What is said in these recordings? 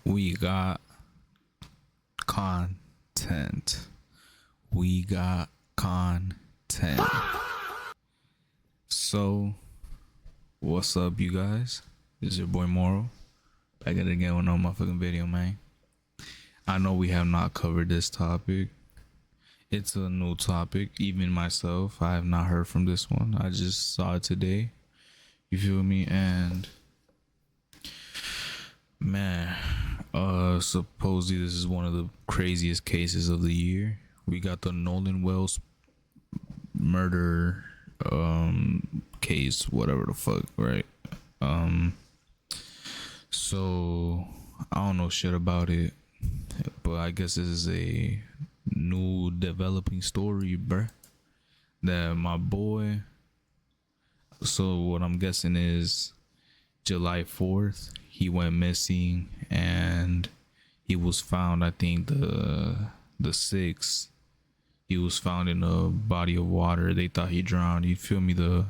We got content. We got content. So, what's up, you guys? This is your boy Moro. Back at it again with no motherfucking video, man. I know we have not covered this topic. It's a new topic. Even myself, I have not heard from this one. I just saw it today. You feel me? And man, supposedly this is one of the craziest cases of the year. We got the Nolan Wells murder case, whatever the fuck, right? So I don't know shit about it, but I guess this is a new developing story, bruh. That my boy. So what I'm guessing is July 4th, he went missing and he was found, I think the 6th. He was found in a body of water. They thought he drowned. You feel me? The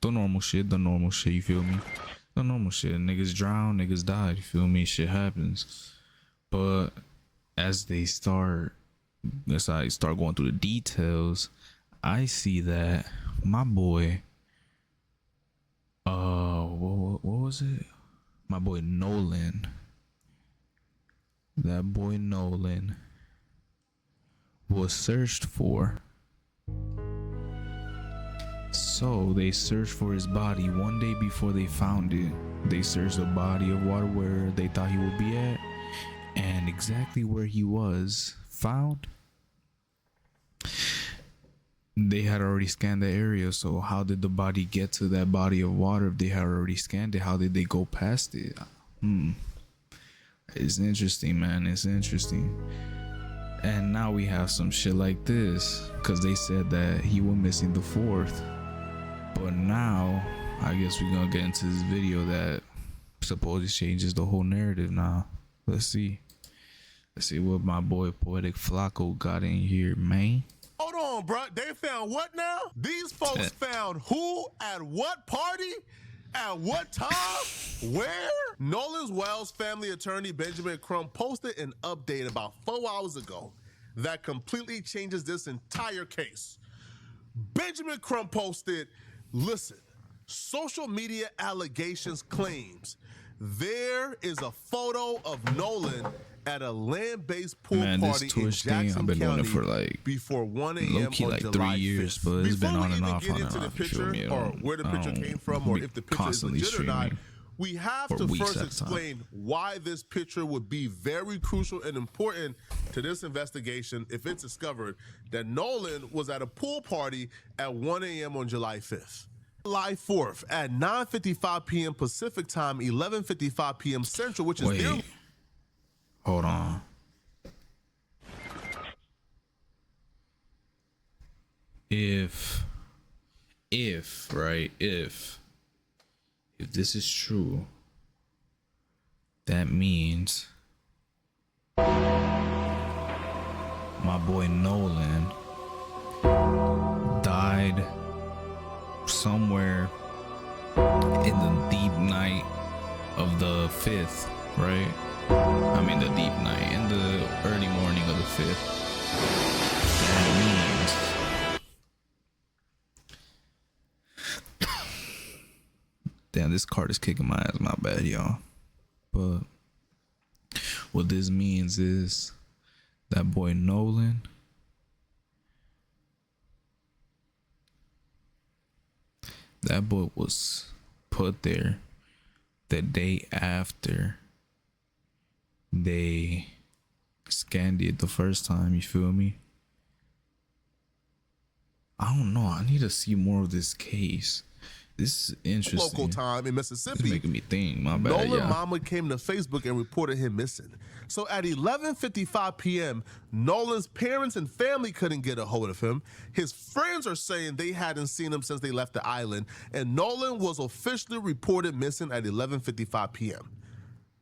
normal shit, you feel me? The normal shit. Niggas drown, niggas died, you feel me? Shit happens. But as I start going through the details, I see that my boy, what was it? My boy Nolan. That boy Nolan was searched for. So they searched for his body one day before they found it. They searched the body of water where they thought he would be at, and exactly where he was found, they had already scanned the area. So how did the body get to that body of water if they had already scanned it? How did they go past it? It's interesting, man. It's interesting. And now we have some shit like this because they said that he went missing the 4th. But now I guess we're gonna get into this video that supposedly changes the whole narrative now. Let's see what my boy Poetic Flacco got in here, man. Hold on, bro. They found what now? These folks found who at what party? At what time? Where? Nolan Wells' family attorney Benjamin Crump posted an update about 4 hours ago that completely changes this entire case. Benjamin Crump posted, listen, social media allegations claims there is a photo of Nolan at a land-based pool party in Jackson I've been County doing it for like before 1 a.m. low-key on like July 3 years, 5th. but it's been on and off, Before we even get into the picture or where the picture came from or if the picture is legit or not, we have to first explain why this picture would be very crucial and important to this investigation if it's discovered that Nolan was at a pool party at 1 a.m. on July 5th. July 4th at 9:55 p.m. Pacific time, 11:55 p.m. Central, which is near. Hold on. If this is true, that means my boy Nolan died somewhere in the deep night of the 5th, right? I mean the deep night, in the early morning of the 5th. That means damn, this card is kicking my ass, my bad, y'all. But what this means is that boy Nolan was put there the day after they scanned it the first time, you feel me? I don't know, I need to see more of this case. This is interesting. Local time in Mississippi. It's making me think, my bad. Nolan mama came to Facebook and reported him missing. So at 11:55 p.m., Nolan's parents and family couldn't get a hold of him. His friends are saying they hadn't seen him since they left the island, and Nolan was officially reported missing at 11:55 p.m.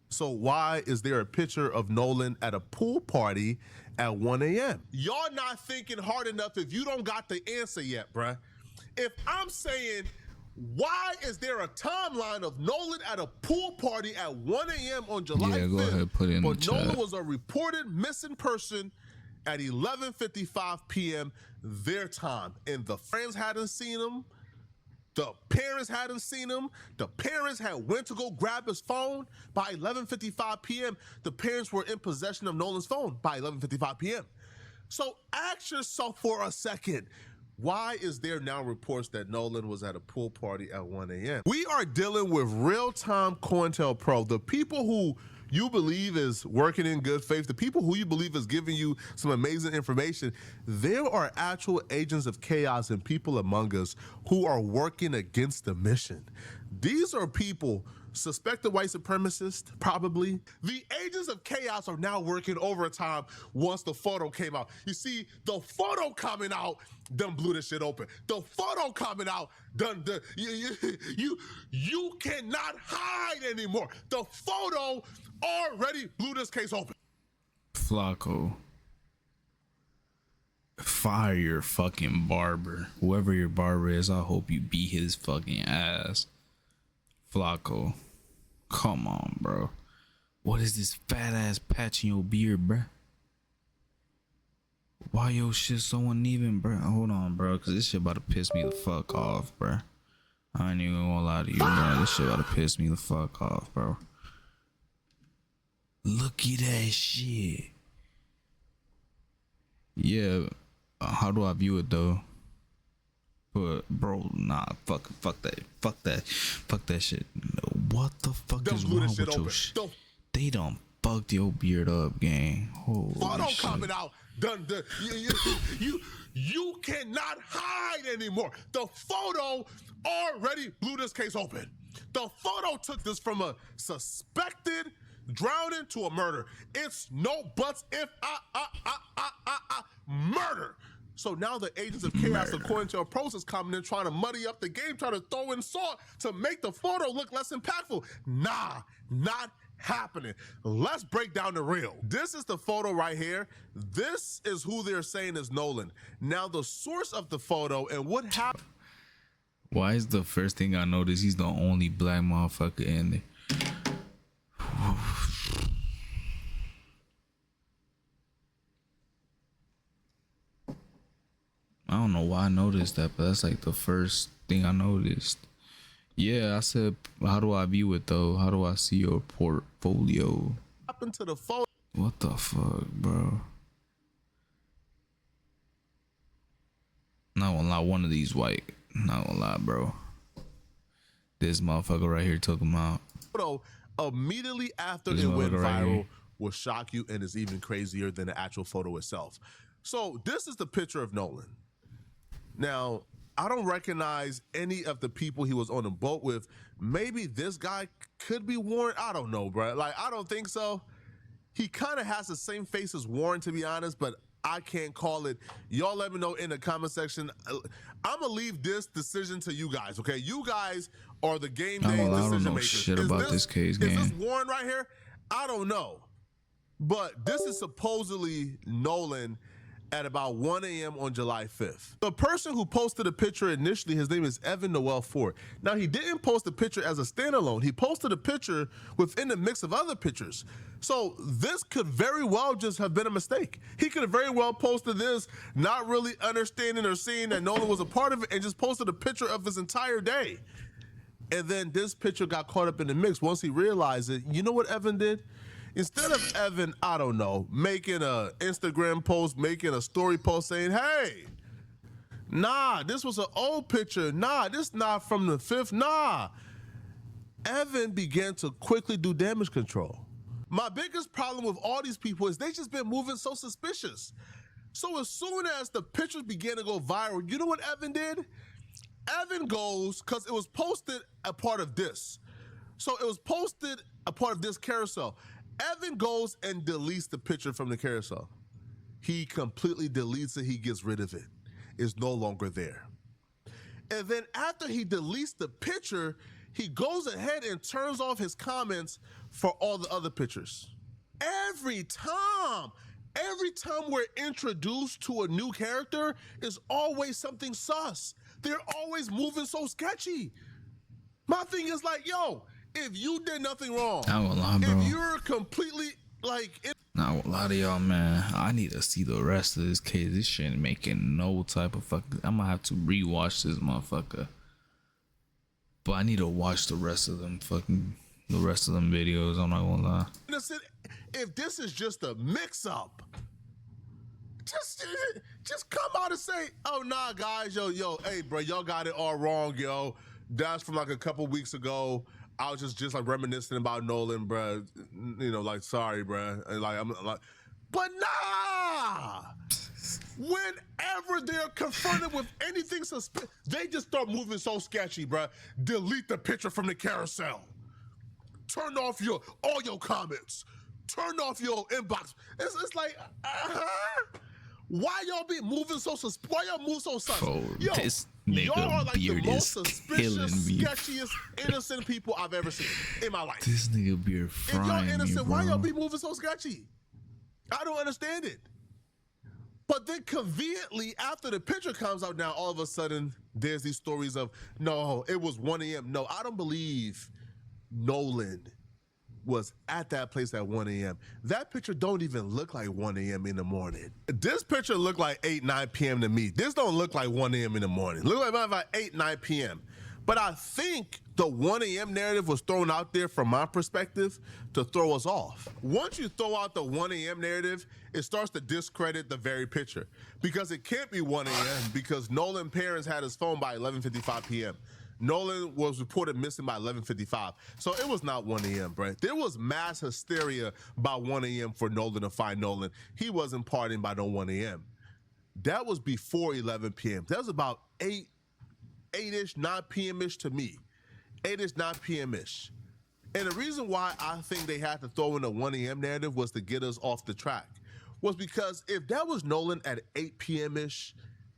So why is there a picture of Nolan at a pool party at 1 a.m.? Y'all not thinking hard enough if you don't got the answer yet, bruh. If I'm saying Why is there a timeline of Nolan at a pool party at 1 a.m. on July 5th? Yeah, go ahead, put it in the but Nolan chat. was a reported missing person at 11:55 p.m. their time, and the friends hadn't seen him. The parents hadn't seen him. The parents had went to go grab his phone. By 11:55 p.m., the parents were in possession of Nolan's phone by 11:55 p.m. So ask yourself for a second. Why is there now reports that Nolan was at a pool party at 1 a.m.? We are dealing with real-time COINTELPRO, the people who you believe is working in good faith, the people who you believe is giving you some amazing information. There are actual agents of chaos and people among us who are working against the mission. These are people, suspected white supremacists, probably. The agents of chaos are now working overtime once the photo came out. You see, the photo coming out done blew this shit open. The photo coming out done, you cannot hide anymore. The photo already blew this case open. Flacco, fire your fucking barber. Whoever your barber is, I hope you beat his fucking ass. Flacco, come on, bro. What is this fat ass patch in your beard, bro? Why your shit so uneven, bro? Hold on, bro, cause this shit about to piss me the fuck off, bro. I ain't even gonna lie to you, bro. This shit about to piss me the fuck off, bro. Look at that shit. Yeah, how do I view it though? But bro, nah, fuck that shit. What the fuck is wrong with your shit? They done fucked your beard up, gang. Holy photo shit. coming out done. You cannot hide anymore. The photo already blew this case open. The photo took this from a suspected drowning to a murder. It's no buts if murder. So now the agents of chaos, according to a process, coming in trying to muddy up the game, trying to throw in salt to make the photo look less impactful. Nah, not happening. Let's break down the real. This is the photo right here. This is who they're saying is Nolan. Now the source of the photo and what happened. Why is the first thing I notice he's the only black motherfucker in there? I don't know why I noticed that, but that's like the first thing I noticed. Yeah, I said, how do I view it though? How do I see your portfolio? Happened to the photo. What the fuck, bro? Not gonna lie, one of these white. Not gonna lie, bro. This motherfucker right here took him out. Photo immediately after This it went motherfucker right viral here will shock you and is even crazier than the actual photo itself. So this is the picture of Nolan. Now, I don't recognize any of the people he was on the boat with. Maybe this guy could be Warren. I don't know, bro. Like, I don't think so. He kind of has the same face as Warren, to be honest, but I can't call it. Y'all let me know in the comment section. I'm going to leave this decision to you guys, okay? You guys are the game day decision makers. I don't know shit about this case, gang. Is this Warren right here? I don't know. But this is supposedly Nolan at about 1 a.m. on July 5th. The person who posted a picture initially, his name is Evan Noel Ford. Now, he didn't post the picture as a standalone. He posted a picture within the mix of other pictures. So this could very well just have been a mistake. He could have very well posted this, not really understanding or seeing that Nolan was a part of it, and just posted a picture of his entire day. And then this picture got caught up in the mix. Once he realized it, you know what Evan did? Instead of Evan, I don't know, making a Instagram post, making a story post saying, hey, nah, this was an old picture. Nah, this not from the 5th. Nah. Evan began to quickly do damage control. My biggest problem with all these people is they just been moving so suspicious. So as soon as the pictures began to go viral, you know what Evan did? Evan goes, because it was posted a part of this. So it was posted a part of this carousel. Evan goes and deletes the picture from the carousel. He completely deletes it. He gets rid of it. It's no longer there. And then after he deletes the picture, he goes ahead and turns off his comments for all the other pictures. Every time we're introduced to a new character, is always something sus. They're always moving so sketchy. My thing is like, yo, if you did nothing wrong, I won't lie, bro. if you're completely like, Now, a lot of y'all, man, I need to see the rest of this case. This shit ain't making no type of fucking. I'm gonna have to rewatch this motherfucker. But I need to watch the rest of them videos. I'm not gonna lie. if this is just a mix-up, just come out and say, oh nah, guys, yo, hey, bro, y'all got it all wrong, yo. That's from like a couple weeks ago. I was just like reminiscing about Nolan, bro. You know, like, sorry, bro. And like, I'm like, but nah. Whenever they're confronted with anything suspicious, they just start moving so sketchy, bro. Delete the picture from the carousel. Turn off all your comments. Turn off your inbox. It's like, why y'all be moving so suspicious? Why y'all move so sus? Yo, this nigga y'all are like the most suspicious, sketchiest, innocent people I've ever seen in my life. This nigga beard frying me, bro. If y'all innocent, why y'all be moving so sketchy? I don't understand it. But then conveniently, after the picture comes out, now all of a sudden, there's these stories of, no, it was 1 a.m. No, I don't believe Nolan was at that place at 1 a.m. That picture don't even look like 1 a.m. in the morning. This picture look like 8, 9 p.m. to me. This don't look like 1 a.m. in the morning. Look like about 8, 9 p.m. But I think the 1 a.m. narrative was thrown out there from my perspective to throw us off. Once you throw out the 1 a.m. narrative, it starts to discredit the very picture. Because it can't be 1 a.m. because Nolan's parents had his phone by 11:55 p.m. Nolan was reported missing by 11:55. So it was not 1 a.m., bro. There was mass hysteria by 1 a.m. for Nolan to find Nolan. He wasn't partying by no 1 a.m. That was before 11 p.m. That was about 8-ish, 9 p.m.-ish to me. 8-ish, 9 p.m.-ish. And the reason why I think they had to throw in a 1 a.m. narrative was to get us off the track. Was because if that was Nolan at 8 p.m.-ish,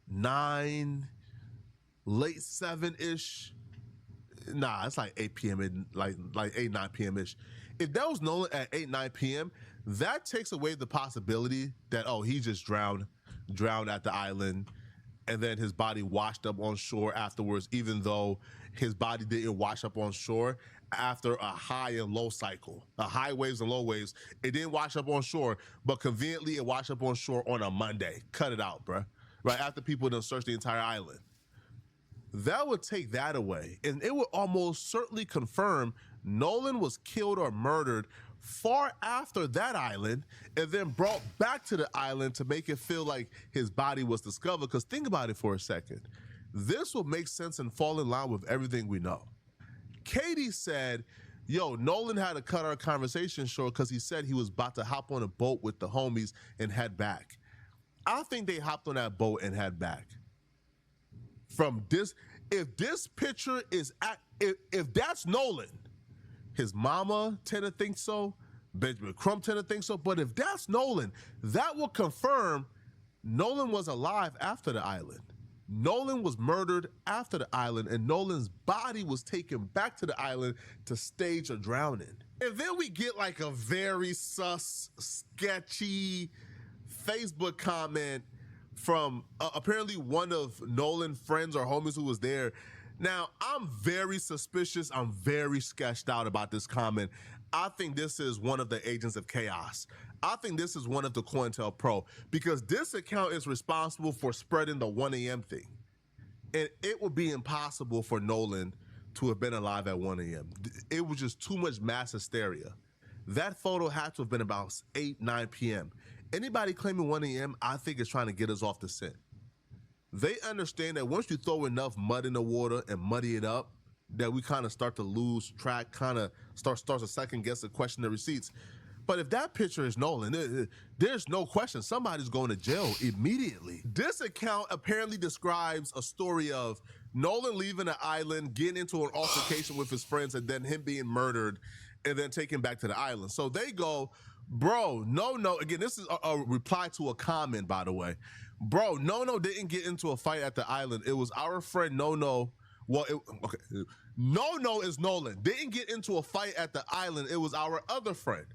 9, late 7-ish, nah, it's like 8 p.m. and like 8, 9 p.m.-ish. If that was Nolan at 8, 9 p.m., that takes away the possibility that, oh, he just drowned at the island, and then his body washed up on shore afterwards, even though his body didn't wash up on shore after a high and low cycle, a high waves and low waves. It didn't wash up on shore, but conveniently it washed up on shore on a Monday. Cut it out, bruh. Right after people done searched the entire island. That would take that away, and it would almost certainly confirm Nolan was killed or murdered far after that island and then brought back to the island to make it feel like his body was discovered. Because think about it for a second. This will make sense and fall in line with everything we know. Katie said, yo, Nolan had to cut our conversation short because he said he was about to hop on a boat with the homies and head back. I think they hopped on that boat and head back. From this, if this picture is if that's Nolan, his mama tend to think so, Benjamin Crumb tend to think so, but if that's Nolan, that will confirm Nolan was alive after the island. Nolan was murdered after the island, and Nolan's body was taken back to the island to stage a drowning. And then we get like a very sus, sketchy Facebook comment from apparently one of Nolan's friends or homies who was there. Now, I'm very suspicious. I'm very sketched out about this comment. I think this is one of the agents of chaos. I think this is one of the COINTELPRO, because this account is responsible for spreading the 1 a.m. thing. And it would be impossible for Nolan to have been alive at 1 a.m. It was just too much mass hysteria. That photo had to have been about 8, 9 p.m. Anybody claiming 1 a.m., I think is trying to get us off the scent. They understand that once you throw enough mud in the water and muddy it up, that we kind of start to lose track, kind of starts to second guess and question the receipts. But if that picture is Nolan, there's no question somebody's going to jail immediately. This account apparently describes a story of Nolan leaving the island, getting into an altercation with his friends, and then him being murdered and then taken back to the island. So they go, bro, no. Again, this is a reply to a comment, by the way. Bro, No didn't get into a fight at the island. It was our friend No. Well, okay. No is Nolan. Didn't get into a fight at the island. It was our other friend.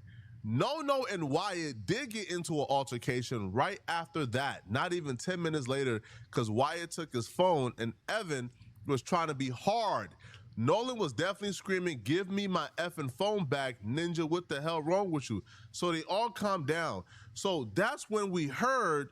No and Wyatt did get into an altercation right after that. Not even 10 minutes later, because Wyatt took his phone and Evan was trying to be hard. Nolan was definitely screaming, "Give me my effing phone back, Ninja, what the hell wrong with you?" So they all calmed down. So that's when we heard,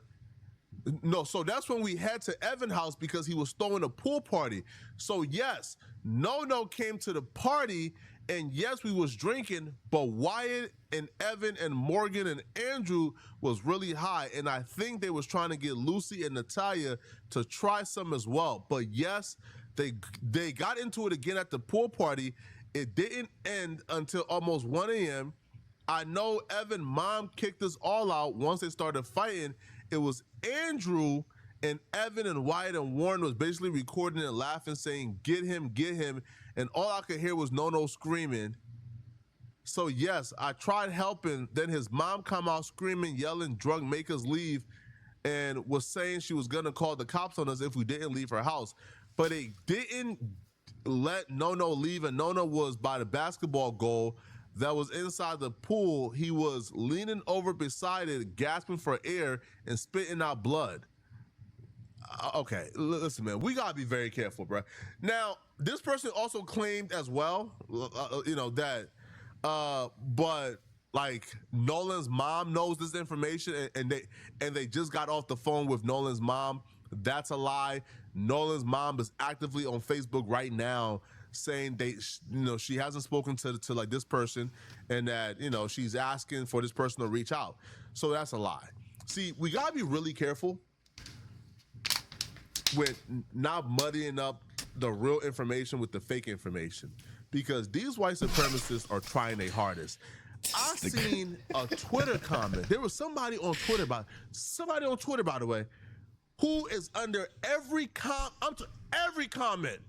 no, so that's when we head to Evan's house because he was throwing a pool party. So yes, No came to the party, and yes, we was drinking, but Wyatt and Evan and Morgan and Andrew was really high, and I think they was trying to get Lucy and Natalia to try some as well. But yes, they got into it again at the pool party. It didn't end until almost 1 a.m. I know Evan's mom kicked us all out once they started fighting. It was Andrew and Evan and Wyatt and Warren was basically recording and laughing, saying, get him. And all I could hear was No screaming. So yes, I tried helping. Then his mom come out screaming, yelling, drunk, make us leave, and was saying she was gonna call the cops on us if we didn't leave her house. But it didn't let No leave, and No was by the basketball goal that was inside the pool. He was leaning over beside it, gasping for air and spitting out blood. Okay, listen, man, we gotta be very careful, bro. Now, this person also claimed as well, that, but like Nolan's mom knows this information, and they just got off the phone with Nolan's mom. That's a lie. Nolan's mom is actively on Facebook right now saying she hasn't spoken to like this person, and that she's asking for this person to reach out. So that's a lie. See, we gotta be really careful with not muddying up the real information with the fake information, because these white supremacists are trying their hardest. I seen a Twitter comment. There was somebody on Twitter, by the way, who is under every comment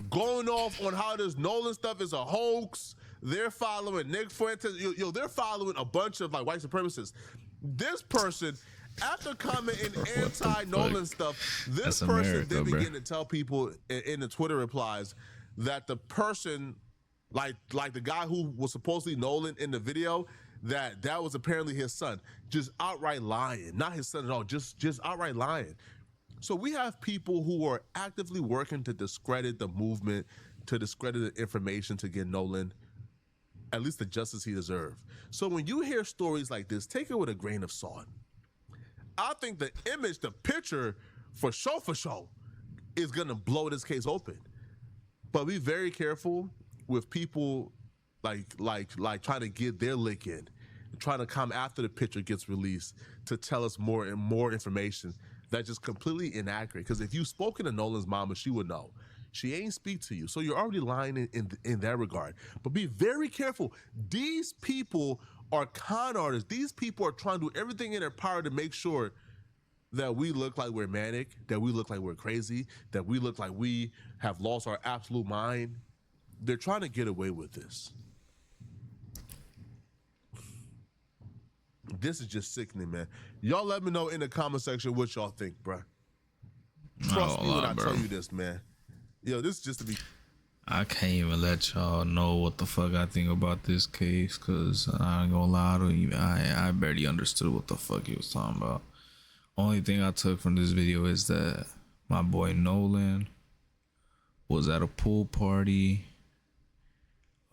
going off on how this Nolan stuff is a hoax. They're following Nick Fuentes. They're following a bunch of like white supremacists. This person, after commenting anti-Nolan stuff, this That's person America, then bro. began to tell people in the Twitter replies that the person, like the guy who was supposedly Nolan in the video, that was apparently his son. Just outright lying. Not his son at all, just outright lying. So we have people who are actively working to discredit the movement, to discredit the information, to get Nolan at least the justice he deserves. So when you hear stories like this, take it with a grain of salt. I think the image, the picture, for sure, is gonna blow this case open. But be very careful with people like trying to get their lick in, trying to come after the picture gets released to tell us more and more information that's just completely inaccurate. Because if you've spoken to Nolan's mama, she would know. She ain't speak to you, so you're already lying in that regard. But be very careful. These people are con artists. These people are trying to do everything in their power to make sure that we look like we're manic, that we look like we're crazy, that we look like we have lost our absolute mind. They're trying to get away with this. This is just sickening, man. Y'all let me know in the comment section what y'all think, bruh. Trust me when I tell you this, man. This is just to be. I can't even let y'all know what the fuck I think about this case, cause I ain't gonna lie to you. I barely understood what the fuck he was talking about. Only thing I took from this video is that my boy Nolan was at a pool party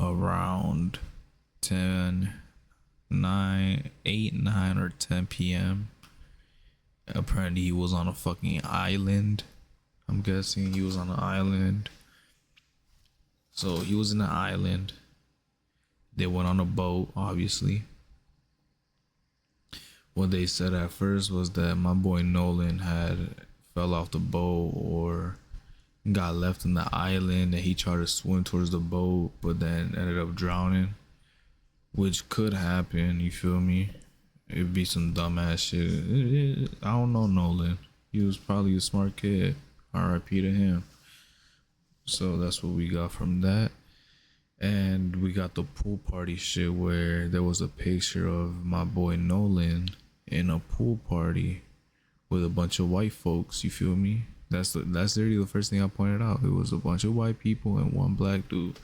around 8, 9 or 10 p.m. Apparently he was on a fucking island. I'm guessing he was on an island. So he was in the island. They went on a boat, obviously. What they said at first was that my boy Nolan had fell off the boat or got left in the island, and he tried to swim towards the boat but then ended up drowning, which could happen. You feel me? It'd be some dumbass shit. I don't know Nolan. He was probably a smart kid. R.I.P. to him. So that's what we got from that. And we got the pool party shit where there was a picture of my boy Nolan in a pool party with a bunch of white folks. You feel me? That's literally the first thing I pointed out. It was a bunch of white people and one black dude.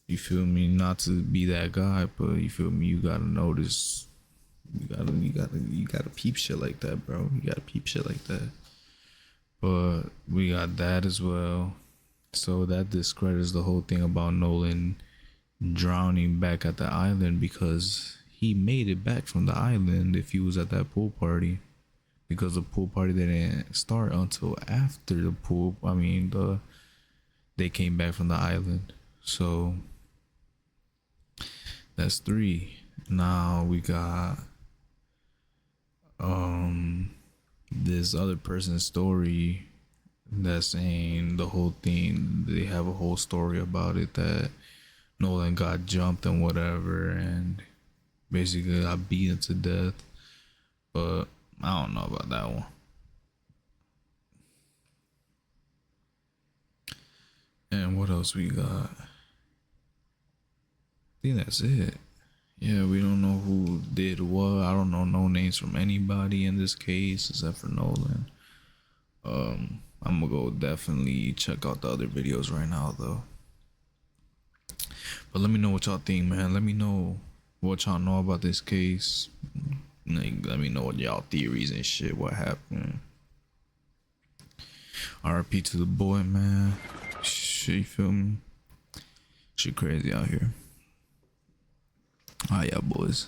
You feel me? Not to be that guy, but you feel me? You gotta notice. You gotta peep shit like that, bro. You gotta peep shit like that. But we got that as well. So that discredits the whole thing about Nolan drowning back at the island, because he made it back from the island if he was at that pool party, because the pool party didn't start until after the pool. I mean, they came back from the island. So that's three. Now we got this other person's story that's saying the whole thing. They have a whole story about it, that Nolan got jumped and whatever, and basically got beaten to death. But I don't know about that one. And what else we got? I think that's it. Yeah, we don't know who did what. I don't know no names from anybody in this case except for Nolan. I'm gonna go definitely check out the other videos right now though. But let me know what y'all think, man. Let me know what y'all know about this case. Like, let me know what y'all theories and shit. What happened? RP to the boy, man. Shit, you feel me? Shit crazy out here. Alright, yeah, boys.